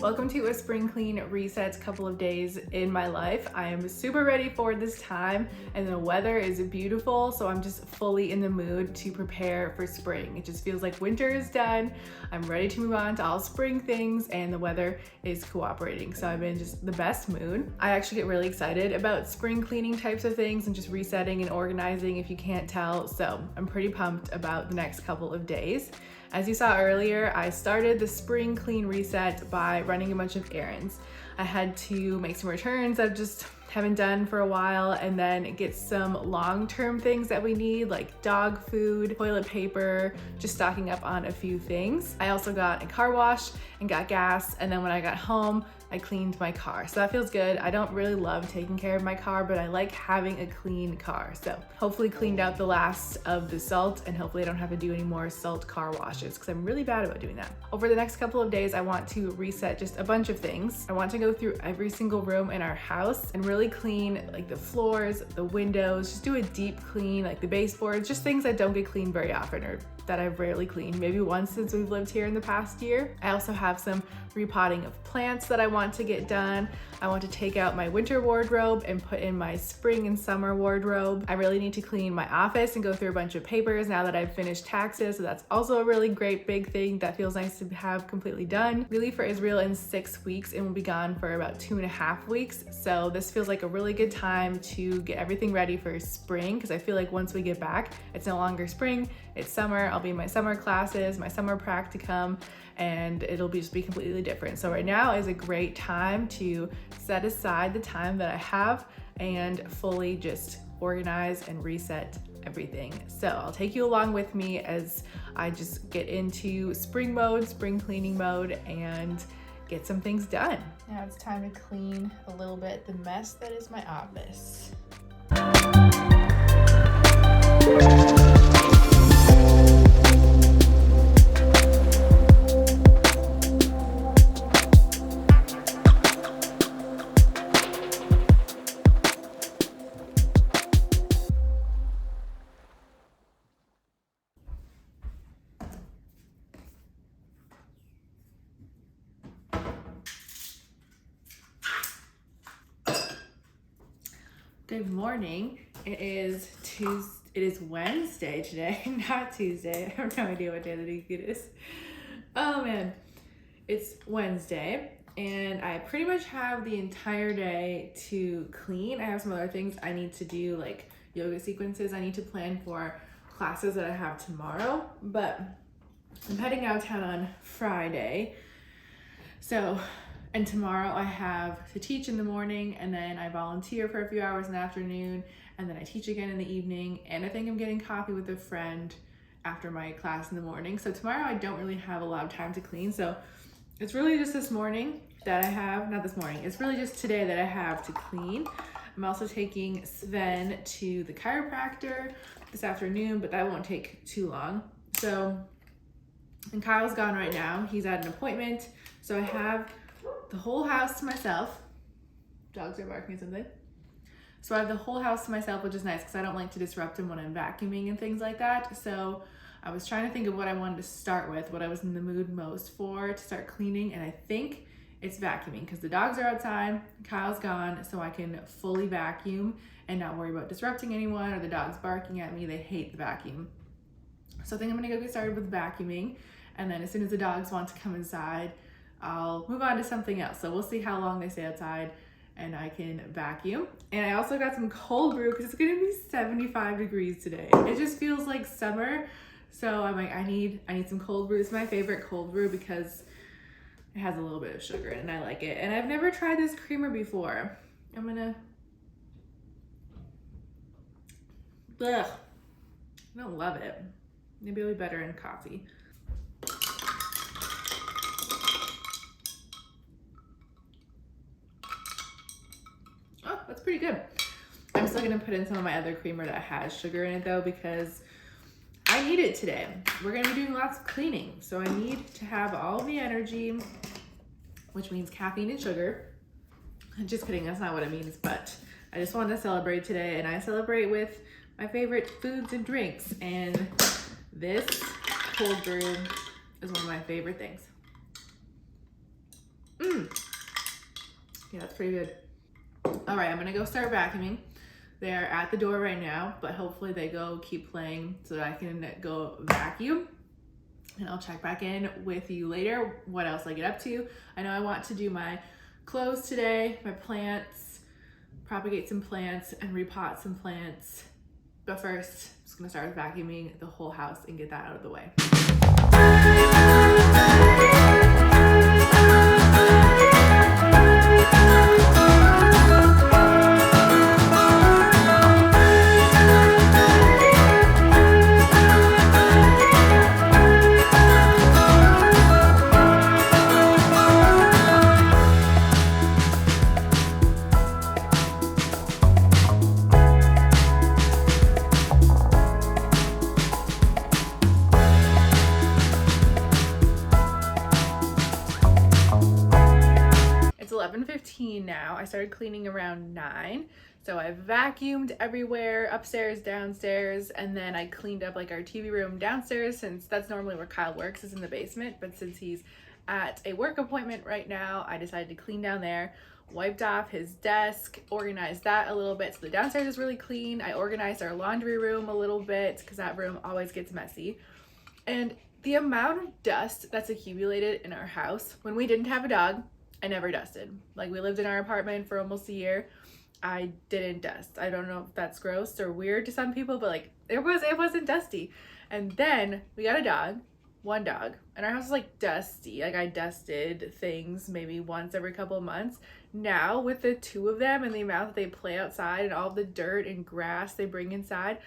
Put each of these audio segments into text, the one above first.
Welcome to a spring clean resets couple of days in my life. I am super ready for this time and the weather is beautiful, so I'm just fully in the mood to prepare for spring. It just feels like winter is done. I'm ready to move on to all spring things and the weather is cooperating. So I'm in just the best mood. I actually get really excited about spring cleaning types of things and just resetting and organizing if you can't tell. So I'm pretty pumped about the next couple of days. As you saw earlier, I started the spring clean reset by running a bunch of errands. I had to make some returns I've just haven't done for a while, and then get some long-term things that we need like dog food, toilet paper, just stocking up on a few things. I also got a car wash and got gas, and then when I got home, I cleaned my car. So that feels good. I don't really love taking care of my car, but I like having a clean car. So hopefully cleaned out the last of the salt, and hopefully I don't have to do any more salt car washes because I'm really bad about doing that. Over the next couple of days, I want to reset just a bunch of things. I want to go through every single room in our house and really clean like the floors, the windows, just do a deep clean, like the baseboards, just things that don't get cleaned very often or that I've rarely cleaned, maybe once since we've lived here in the past year. I also have some repotting of plants that I want to get done. I want to take out my winter wardrobe and put in my spring and summer wardrobe. I really need to clean my office and go through a bunch of papers now that I've finished taxes. So that's also a really great big thing that feels nice to have completely done. We leave for Israel in 6 weeks and we'll be gone for about 2.5 weeks. So this feels like a really good time to get everything ready for spring, because I feel like once we get back, it's no longer spring, it's summer. I'll be in my summer classes, my summer practicum, and it'll just be completely different. So right now is a great time to set aside the time that I have and fully just organize and reset everything. So I'll take you along with me as I just get into spring mode, spring cleaning mode, and get some things done. Now it's time to clean a little bit the mess that is my office. Good morning. It is Wednesday today, not Tuesday. I have no idea what day of the week it is. Oh man, it's Wednesday and I pretty much have the entire day to clean. I have some other things I need to do, like yoga sequences I need to plan for classes that I have tomorrow, but I'm heading out of town on Friday. And tomorrow I have to teach in the morning, and then I volunteer for a few hours in the afternoon, and then I teach again in the evening, and I think I'm getting coffee with a friend after my class in the morning. So tomorrow I don't really have a lot of time to clean, so it's really just this morning that I have, not this morning, it's really just today that I have to clean. I'm also taking Sven to the chiropractor this afternoon, but that won't take too long. So, and Kyle's gone right now. He's at an appointment. So I have the whole house to myself. Dogs are barking at something. So I have the whole house to myself, which is nice because I don't like to disrupt him when I'm vacuuming and things like that. So I was trying to think of what I wanted to start with, what I was in the mood most for to start cleaning, and I think it's vacuuming because the dogs are outside, Kyle's gone, so I can fully vacuum and not worry about disrupting anyone or the dogs barking at me. They hate the vacuum. So I think I'm gonna go get started with vacuuming, and then as soon as the dogs want to come inside, I'll move on to something else. So we'll see how long they stay outside and I can vacuum. And I also got some cold brew because it's gonna be 75 degrees today. It just feels like summer. So I'm like, I need some cold brew. It's my favorite cold brew because it has a little bit of sugar in it and I like it. And I've never tried this creamer before. I'm gonna, ugh, I don't love it. Maybe it'll be better in coffee. Oh, that's pretty good. I'm still gonna put in some of my other creamer that has sugar in it though, because I need it today. We're gonna be doing lots of cleaning. So I need to have all the energy, which means caffeine and sugar. Just kidding, that's not what it means, but I just wanted to celebrate today, and I celebrate with my favorite foods and drinks, and this cold brew is one of my favorite things. Yeah, that's pretty good. All right, I'm gonna go start vacuuming. They're at the door right now, but hopefully they go keep playing so that I can go vacuum. And I'll check back in with you later, what else I get up to. I know I want to do my clothes today, my plants, propagate some plants and repot some plants. But first, I'm just gonna start with vacuuming the whole house and get that out of the way. It's 11:15 now. I started cleaning around 9. So I vacuumed everywhere, upstairs, downstairs, and then I cleaned up like our TV room downstairs, since that's normally where Kyle works, is in the basement. But since he's at a work appointment right now, I decided to clean down there, wiped off his desk, organized that a little bit so the downstairs is really clean. I organized our laundry room a little bit because that room always gets messy. And the amount of dust that's accumulated in our house, when we didn't have a dog, I never dusted. Like, we lived in our apartment for almost a year. I didn't dust. I don't know if that's gross or weird to some people, but like, it wasn't dusty. And then we got a dog, one dog, and our house is like dusty. Like, I dusted things maybe once every couple of months. Now with the two of them and the amount that they play outside and all the dirt and grass they bring inside,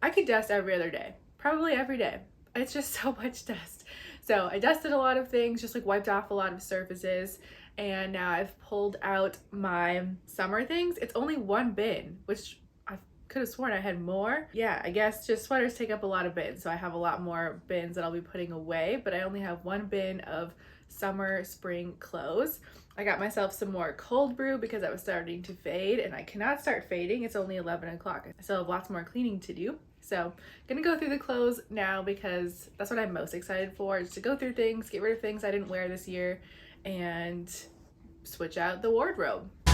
I could dust every other day, probably every day. It's just so much dust. So I dusted a lot of things, just like wiped off a lot of surfaces. And now I've pulled out my summer things. It's only one bin, which I could have sworn I had more. Yeah, I guess just sweaters take up a lot of bins. So I have a lot more bins that I'll be putting away, but I only have one bin of summer, spring clothes. I got myself some more cold brew because I was starting to fade, and I cannot start fading. It's only 11 o'clock. I still have lots more cleaning to do. So I'm gonna go through the clothes now because that's what I'm most excited for, is to go through things, get rid of things I didn't wear this year, and switch out the wardrobe. I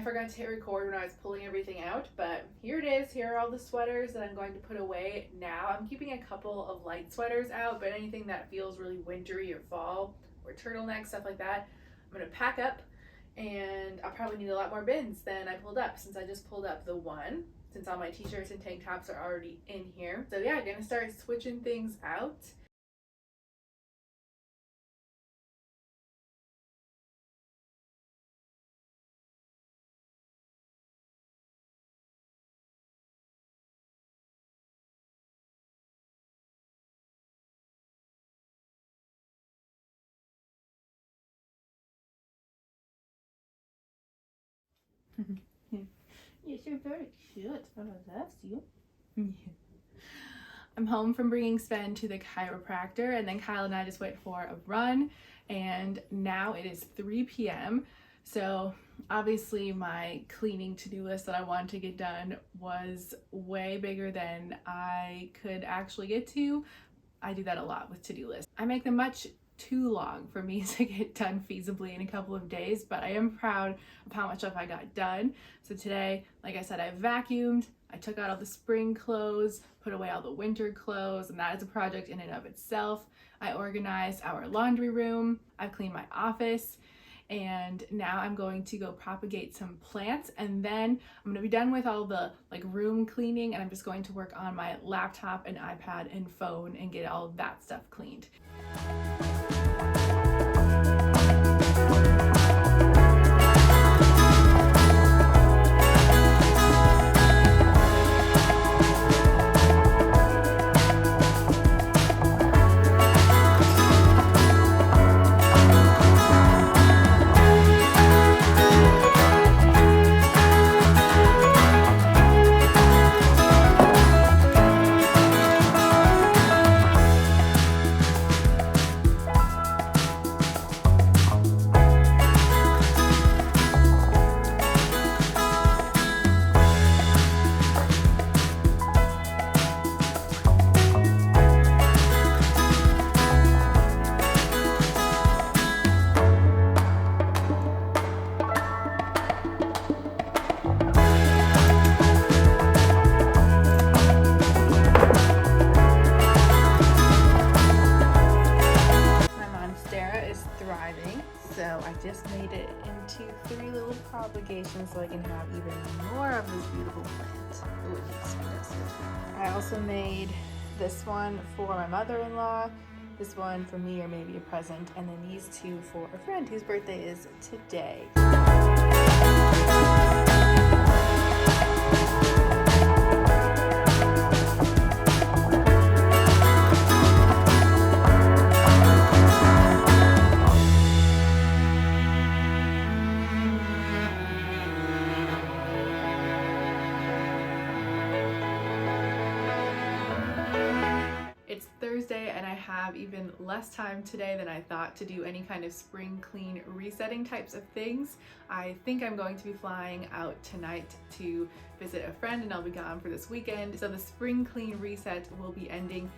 forgot to hit record when I was pulling everything out, but here it is. Here are all the sweaters that I'm going to put away now. I'm keeping a couple of light sweaters out, but anything that feels really wintry or fall or turtleneck, stuff like that, I'm gonna pack up, and I'll probably need a lot more bins than I pulled up, since I just pulled up the one, since all my t-shirts and tank tops are already in here. So yeah, I'm gonna start switching things out. Yes, you're very cute. Bella loves you. I'm home from bringing Sven to the chiropractor, and then Kyle and I just went for a run, and now it is 3 p.m. So obviously my cleaning to-do list that I wanted to get done was way bigger than I could actually get to. I do that a lot with to-do lists. I make them much too long for me to get done feasibly in a couple of days, but I am proud of how much stuff I got done. So today, like I said, I vacuumed, I took out all the spring clothes, put away all the winter clothes, and that is a project in and of itself. I organized our laundry room, I've cleaned my office, and now I'm going to go propagate some plants, and then I'm gonna be done with all the room cleaning, and I'm just going to work on my laptop and iPad and phone and get all of that stuff cleaned. So I just made it into 3 little propagations so I can have even more of this beautiful plant. Ooh, it looks fantastic. I also made this one for my mother-in-law, this one for me or maybe a present, and then these 2 for a friend whose birthday is today. It's Thursday and I have even less time today than I thought to do any kind of spring clean resetting types of things. I think I'm going to be flying out tonight to visit a friend and I'll be gone for this weekend. So the spring clean reset will be ending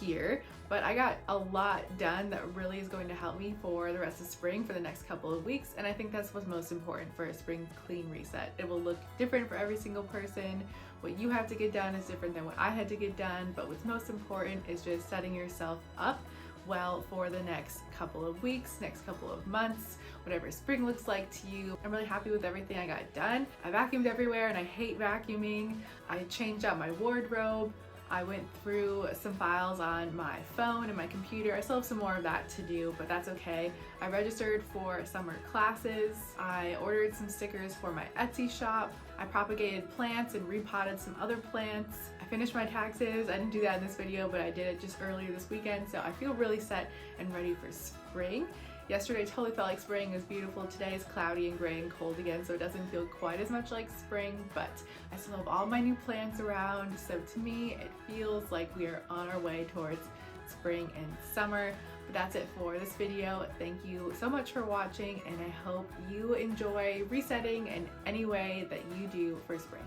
here, but I got a lot done that really is going to help me for the rest of spring for the next couple of weeks, and I think that's what's most important for a spring clean reset. It will look different for every single person. What you have to get done is different than what I had to get done, but what's most important is just setting yourself up well for the next couple of weeks, next couple of months, whatever spring looks like to you. I'm really happy with everything I got done. I vacuumed everywhere and I hate vacuuming. I changed out my wardrobe. I went through some files on my phone and my computer. I still have some more of that to do, but that's okay. I registered for summer classes. I ordered some stickers for my Etsy shop. I propagated plants and repotted some other plants. I finished my taxes. I didn't do that in this video, but I did it just earlier this weekend, so I feel really set and ready for spring. Yesterday totally felt like spring. It was beautiful. Today is cloudy and gray and cold again, so it doesn't feel quite as much like spring, but I still have all my new plants around, so to me it feels like we are on our way towards spring and summer. But that's it for this video. Thank you so much for watching, and I hope you enjoy resetting in any way that you do for spring.